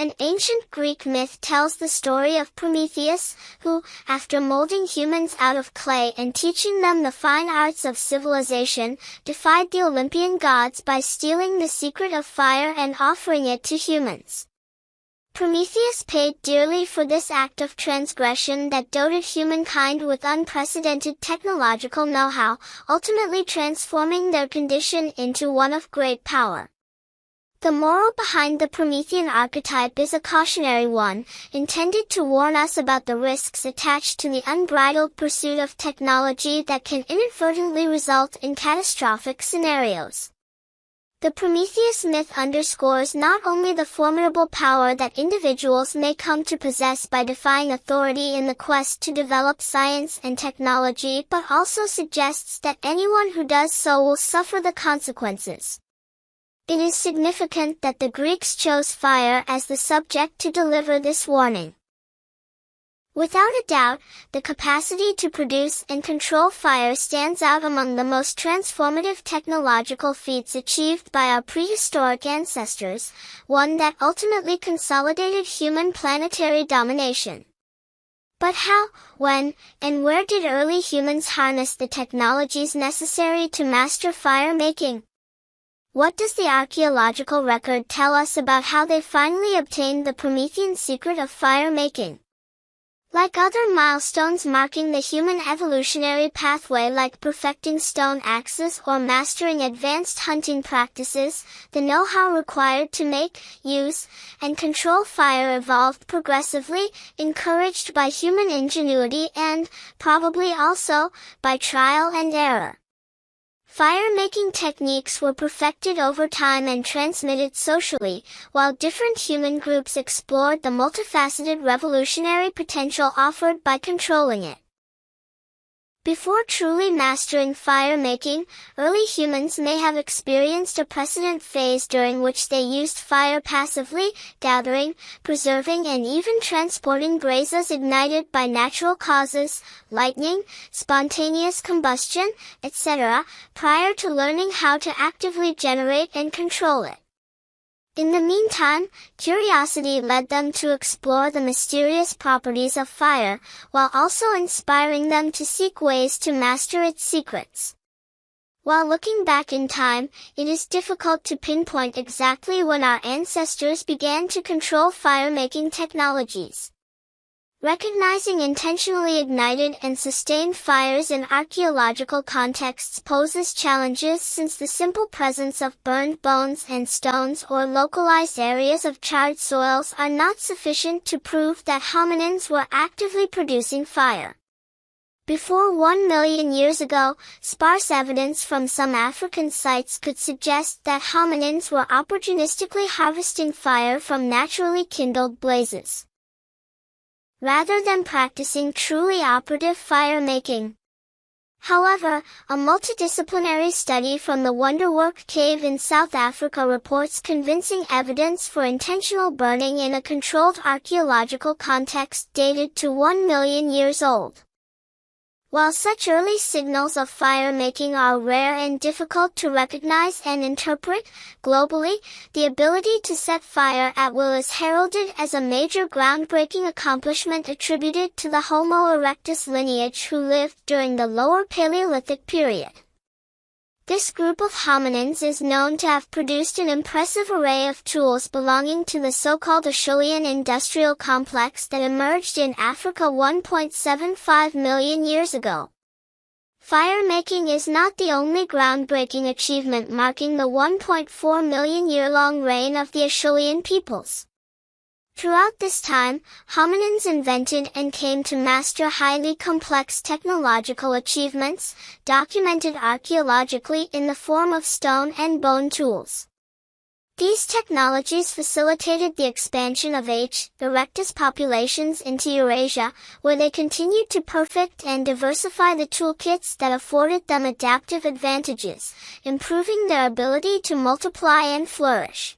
An ancient Greek myth tells the story of Prometheus, who, after molding humans out of clay and teaching them the fine arts of civilization, defied the Olympian gods by stealing the secret of fire and offering it to humans. Prometheus paid dearly for this act of transgression that doted humankind with unprecedented technological know-how, ultimately transforming their condition into one of great power. The moral behind the Promethean archetype is a cautionary one, intended to warn us about the risks attached to the unbridled pursuit of technology that can inadvertently result in catastrophic scenarios. The Prometheus myth underscores not only the formidable power that individuals may come to possess by defying authority in the quest to develop science and technology, but also suggests that anyone who does so will suffer the consequences. It is significant that the Greeks chose fire as the subject to deliver this warning. Without a doubt, the capacity to produce and control fire stands out among the most transformative technological feats achieved by our prehistoric ancestors, one that ultimately consolidated human planetary domination. But how, when, and where did early humans harness the technologies necessary to master fire making? What does the archaeological record tell us about how they finally obtained the Promethean secret of fire making? Like other milestones marking the human evolutionary pathway, like perfecting stone axes or mastering advanced hunting practices, the know-how required to make, use, and control fire evolved progressively, encouraged by human ingenuity and, probably also, by trial and error. Fire-making techniques were perfected over time and transmitted socially, while different human groups explored the multifaceted revolutionary potential offered by controlling it. Before truly mastering fire-making, early humans may have experienced a precedent phase during which they used fire passively, gathering, preserving and even transporting brasas ignited by natural causes, lightning, spontaneous combustion, etc., prior to learning how to actively generate and control it. In the meantime, curiosity led them to explore the mysterious properties of fire, while also inspiring them to seek ways to master its secrets. While looking back in time, it is difficult to pinpoint exactly when our ancestors began to control fire-making technologies. Recognizing intentionally ignited and sustained fires in archaeological contexts poses challenges, since the simple presence of burned bones and stones or localized areas of charred soils are not sufficient to prove that hominins were actively producing fire. Before 1 million years ago, sparse evidence from some African sites could suggest that hominins were opportunistically harvesting fire from naturally kindled blazes, rather than practicing truly operative fire-making. However, a multidisciplinary study from the Wonderwork Cave in South Africa reports convincing evidence for intentional burning in a controlled archaeological context dated to 1 million years old. While such early signals of fire-making are rare and difficult to recognize and interpret, globally, the ability to set fire at will is heralded as a major groundbreaking accomplishment attributed to the Homo erectus lineage who lived during the Lower Paleolithic period. This group of hominins is known to have produced an impressive array of tools belonging to the so-called Acheulean industrial complex that emerged in Africa 1.75 million years ago. Fire-making is not the only groundbreaking achievement marking the 1.4 million year-long reign of the Acheulean peoples. Throughout this time, hominins invented and came to master highly complex technological achievements, documented archaeologically in the form of stone and bone tools. These technologies facilitated the expansion of H. erectus populations into Eurasia, where they continued to perfect and diversify the toolkits that afforded them adaptive advantages, improving their ability to multiply and flourish.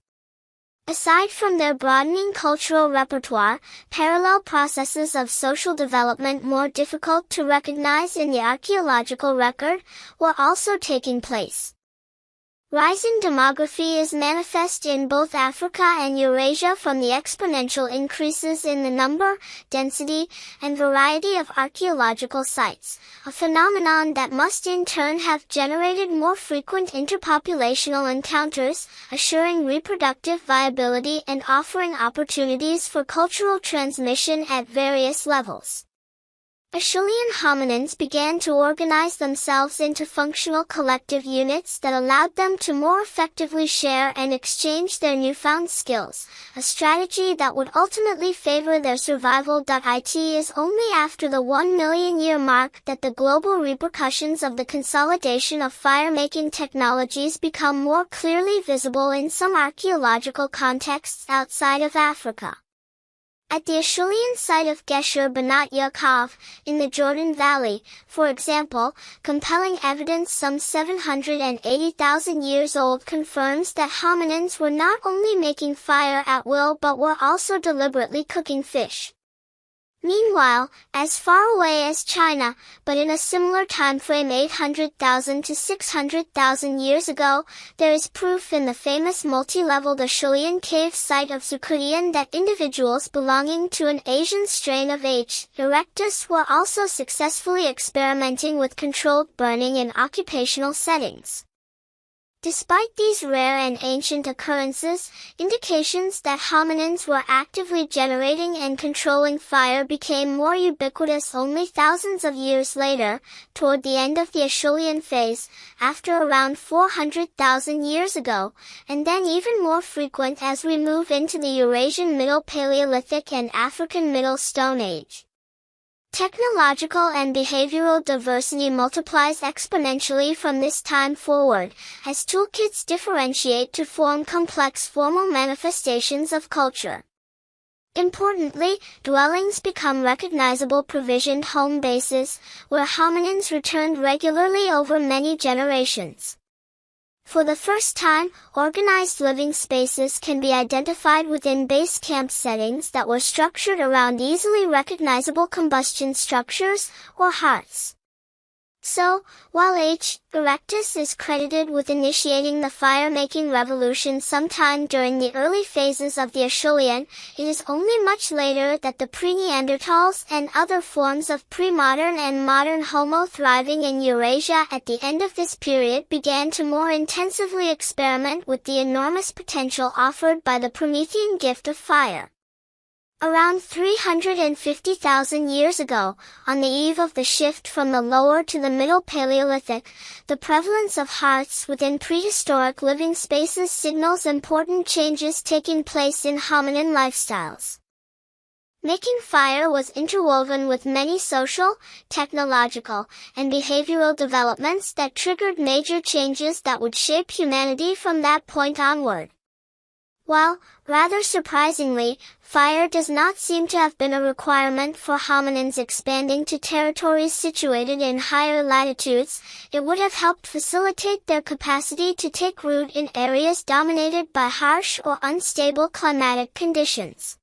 Aside from their broadening cultural repertoire, parallel processes of social development more difficult to recognize in the archaeological record were also taking place. Rising demography is manifest in both Africa and Eurasia from the exponential increases in the number, density, and variety of archaeological sites, a phenomenon that must in turn have generated more frequent interpopulational encounters, assuring reproductive viability and offering opportunities for cultural transmission at various levels. Acheulean hominins began to organize themselves into functional collective units that allowed them to more effectively share and exchange their newfound skills, a strategy that would ultimately favor their survival. It is only after the 1 million year mark that the global repercussions of the consolidation of fire-making technologies become more clearly visible in some archaeological contexts outside of Africa. At the Acheulean site of Gesher Banat Yaakov, in the Jordan Valley, for example, compelling evidence some 780,000 years old confirms that hominins were not only making fire at will but were also deliberately cooking fish. Meanwhile, as far away as China, but in a similar time frame 800,000 to 600,000 years ago, there is proof in the famous multi-leveled Acheulean cave site of Zuccotian that individuals belonging to an Asian strain of H. erectus were also successfully experimenting with controlled burning in occupational settings. Despite these rare and ancient occurrences, indications that hominins were actively generating and controlling fire became more ubiquitous only thousands of years later, toward the end of the Acheulean phase, after around 400,000 years ago, and then even more frequent as we move into the Eurasian Middle Paleolithic and African Middle Stone Age. Technological and behavioral diversity multiplies exponentially from this time forward, as toolkits differentiate to form complex formal manifestations of culture. Importantly, dwellings become recognizable provisioned home bases, where hominins returned regularly over many generations. For the first time, organized living spaces can be identified within base camp settings that were structured around easily recognizable combustion structures, or hearths. So, while H. erectus is credited with initiating the fire-making revolution sometime during the early phases of the Acheulean, it is only much later that the pre-Neanderthals and other forms of pre-modern and modern Homo thriving in Eurasia at the end of this period began to more intensively experiment with the enormous potential offered by the Promethean gift of fire. Around 350,000 years ago, on the eve of the shift from the Lower to the Middle Paleolithic, the prevalence of hearths within prehistoric living spaces signals important changes taking place in hominin lifestyles. Making fire was interwoven with many social, technological, and behavioral developments that triggered major changes that would shape humanity from that point onward. While, rather surprisingly, fire does not seem to have been a requirement for hominins expanding to territories situated in higher latitudes, it would have helped facilitate their capacity to take root in areas dominated by harsh or unstable climatic conditions.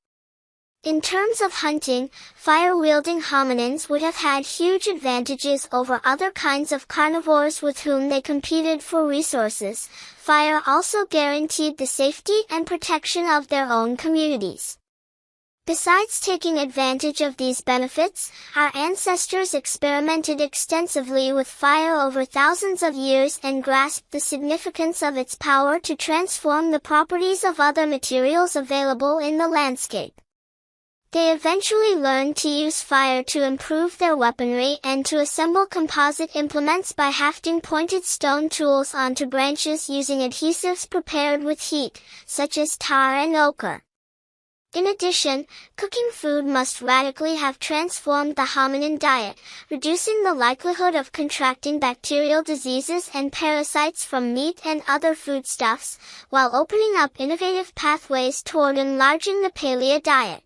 In terms of hunting, fire-wielding hominins would have had huge advantages over other kinds of carnivores with whom they competed for resources. Fire also guaranteed the safety and protection of their own communities. Besides taking advantage of these benefits, our ancestors experimented extensively with fire over thousands of years and grasped the significance of its power to transform the properties of other materials available in the landscape. They eventually learned to use fire to improve their weaponry and to assemble composite implements by hafting pointed stone tools onto branches using adhesives prepared with heat, such as tar and ochre. In addition, cooking food must radically have transformed the hominin diet, reducing the likelihood of contracting bacterial diseases and parasites from meat and other foodstuffs, while opening up innovative pathways toward enlarging the paleo diet.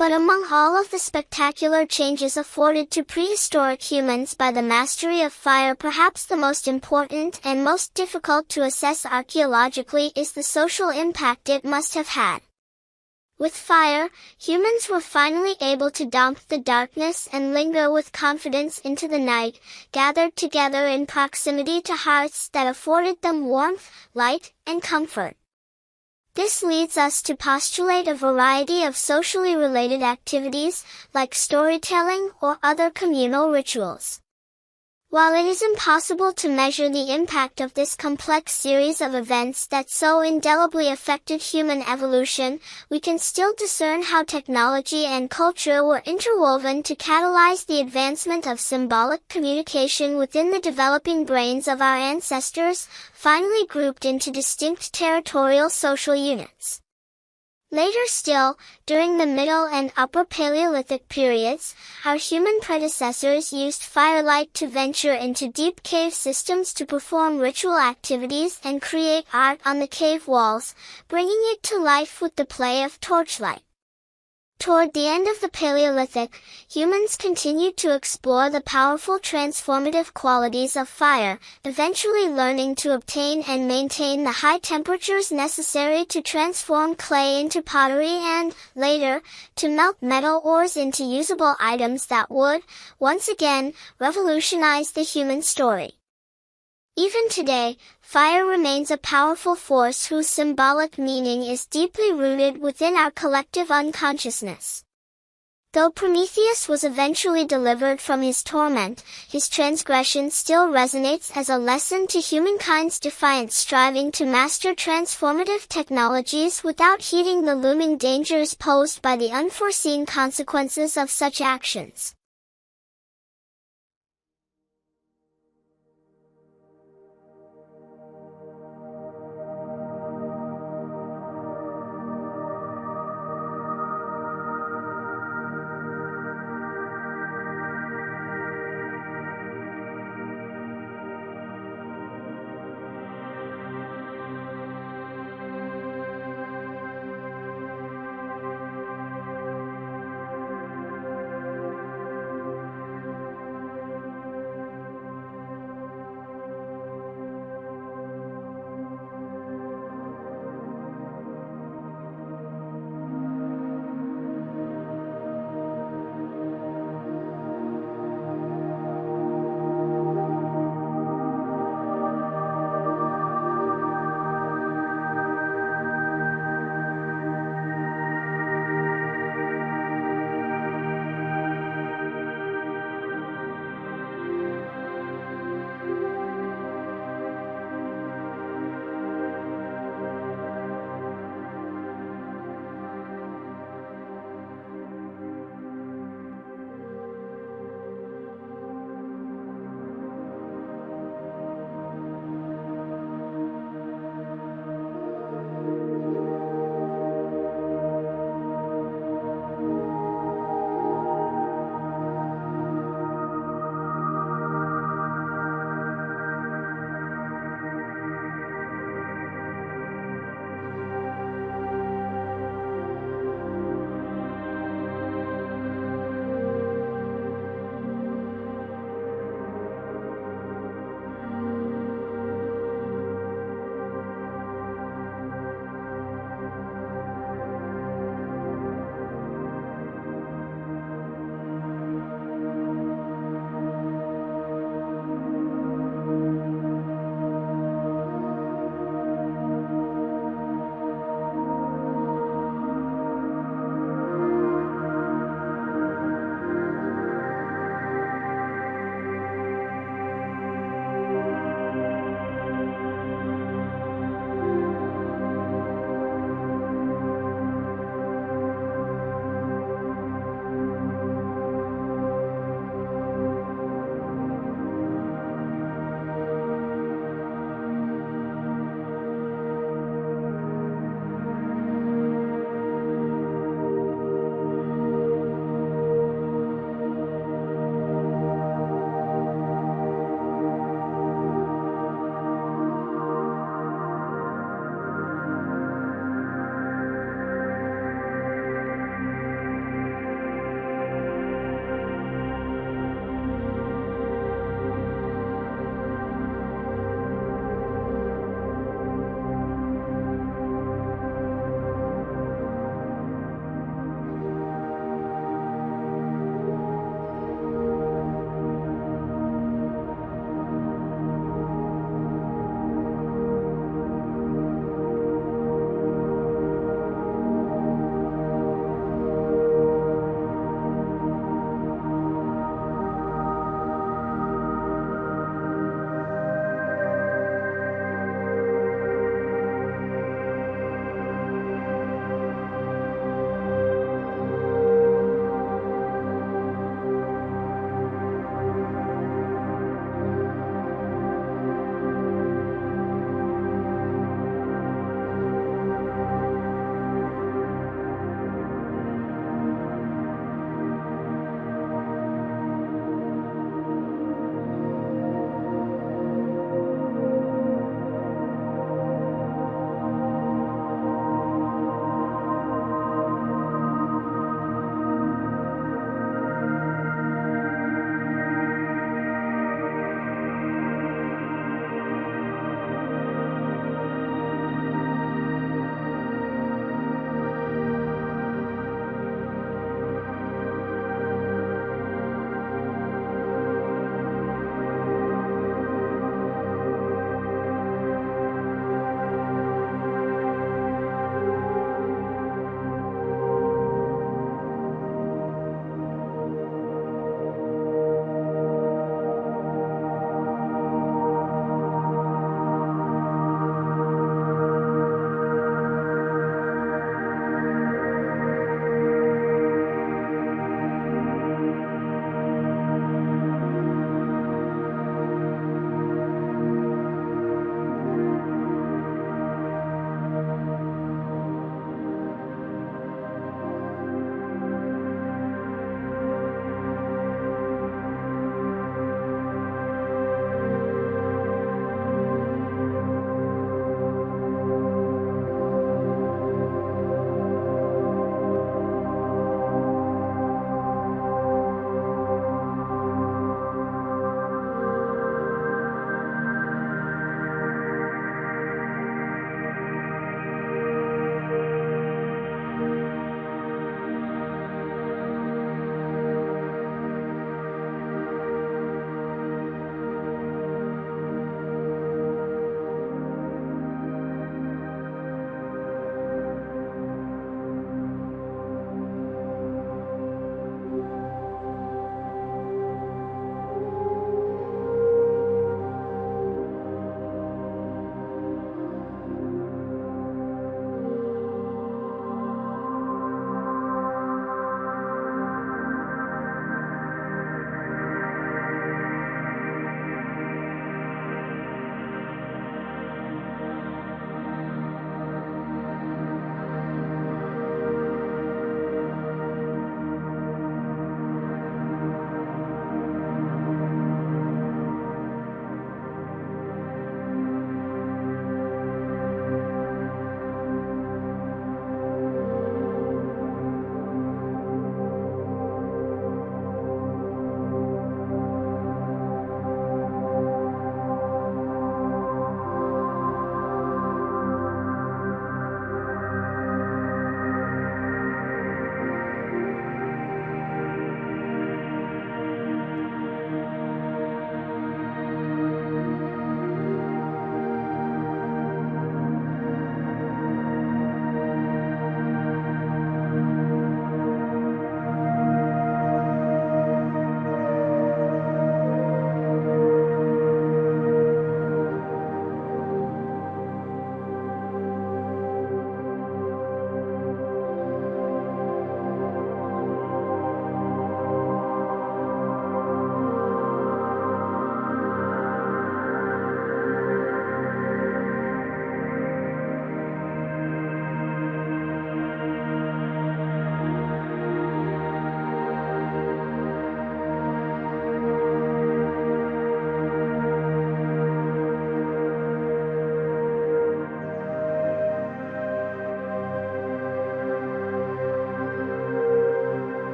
But among all of the spectacular changes afforded to prehistoric humans by the mastery of fire, perhaps the most important and most difficult to assess archaeologically is the social impact it must have had. With fire, humans were finally able to dump the darkness and linger with confidence into the night, gathered together in proximity to hearths that afforded them warmth, light, and comfort. This leads us to postulate a variety of socially related activities, like storytelling or other communal rituals. While it is impossible to measure the impact of this complex series of events that so indelibly affected human evolution, we can still discern how technology and culture were interwoven to catalyze the advancement of symbolic communication within the developing brains of our ancestors, finally grouped into distinct territorial social units. Later still, during the Middle and Upper Paleolithic periods, our human predecessors used firelight to venture into deep cave systems to perform ritual activities and create art on the cave walls, bringing it to life with the play of torchlight. Toward the end of the Paleolithic, humans continued to explore the powerful transformative qualities of fire, eventually learning to obtain and maintain the high temperatures necessary to transform clay into pottery and, later, to melt metal ores into usable items that would, once again, revolutionize the human story. Even today, fire remains a powerful force whose symbolic meaning is deeply rooted within our collective unconsciousness. Though Prometheus was eventually delivered from his torment, his transgression still resonates as a lesson to humankind's defiant striving to master transformative technologies without heeding the looming dangers posed by the unforeseen consequences of such actions.